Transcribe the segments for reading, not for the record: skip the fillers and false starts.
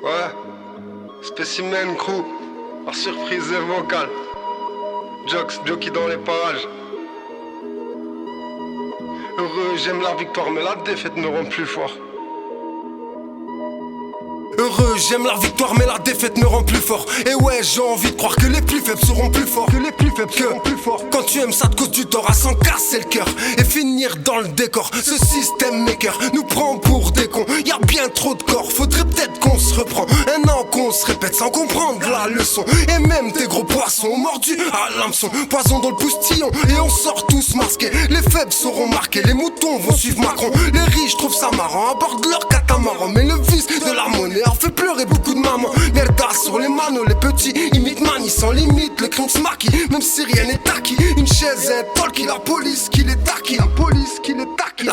Ouais, Specimen Crew, par surprise vocale. Jockey dans les parages. Heureux, j'aime la victoire, mais la défaite me rend plus fort. Heureux, j'aime la victoire, mais la défaite me rend plus fort. Et ouais, j'ai envie de croire que les plus faibles seront plus forts. Quand tu aimes ça te cause du tort à s'en casser le cœur et finir dans le décor. Ce système maker nous prend pour des cons. Y'a bien trop de corps, faudrait peut-être qu'on se reprend. Un an qu'on se répète sans comprendre la leçon. Et même des gros poissons mordus à l'hameçon. Poison dans le poustillon et on sort tous masqués. Les faibles seront marqués, les moutons vont suivre Macron. Les riches trouvent ça marrant, abordent leur catamaran. Mais le vice de la monnaie a fait pleurer beaucoup de mamans. Merda sur les manos, les petits imitent Mani sans limite, le crime se maquille, même si rien n'est acquis. Une chaise, un talkie, la police qui les taquine. La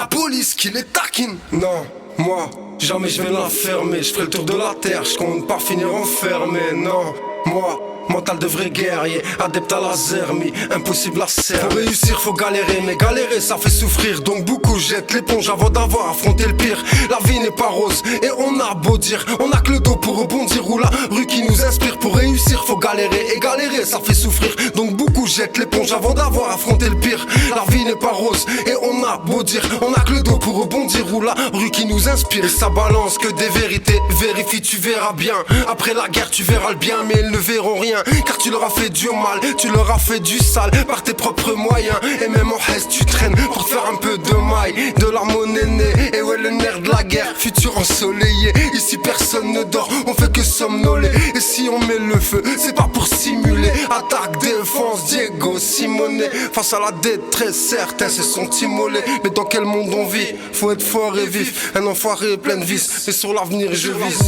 police qui les taquine. Non, moi, jamais je vais la fermer. Je ferai le tour de la terre, je compte pas finir enfermé. Non, moi, mental de vrai guerrier, adepte à la zermie, impossible à servir. Pour réussir faut galérer, mais galérer ça fait souffrir. Donc beaucoup jettent l'éponge avant d'avoir affronté le pire. La vie n'est pas rose et on a beau dire, on a que le dos pour rebondir ou la rue qui nous inspire. Pour réussir faut galérer et galérer ça fait souffrir. Donc beaucoup jettent l'éponge avant d'avoir affronté le pire. La vie n'est pas rose et on a beau dire, on a que le dos pour rebondir ou la rue qui nous inspire. Et ça balance que des vérités, vérifie tu verras bien. Après la guerre tu verras le bien mais ils ne verront rien. Car tu leur as fait du mal, tu leur as fait du sale par tes propres moyens. Et même en reste tu traînes pour te faire un peu de maille. De la monnaie née, et ouais le nerf de la guerre, futur ensoleillé. Ici personne ne dort, on fait que somnoler. Et si on met le feu, c'est pas pour simuler. Attaque, défense, Diego Simone. Face à la détresse, certains se sont immolés. Mais dans quel monde on vit? Faut être fort et vif. Un enfoiré plein de vices, mais sur l'avenir je vise.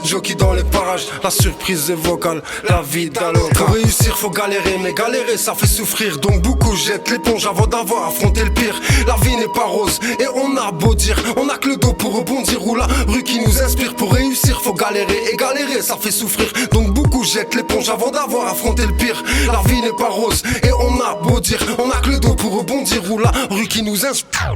Jockey dans les parages, la surprise est vocale. La vie d'Aloca. Pour réussir faut galérer, mais galérer ça fait souffrir. Donc beaucoup jettent l'éponge avant d'avoir affronté le pire. La vie n'est pas rose et on a beau dire, on a que le dos pour rebondir ou la rue qui nous inspire. Pour réussir faut galérer et galérer ça fait souffrir. Donc beaucoup jettent l'éponge avant d'avoir affronté le pire. La vie n'est pas rose et on a beau dire, on a que le dos pour rebondir ou la rue qui nous inspire.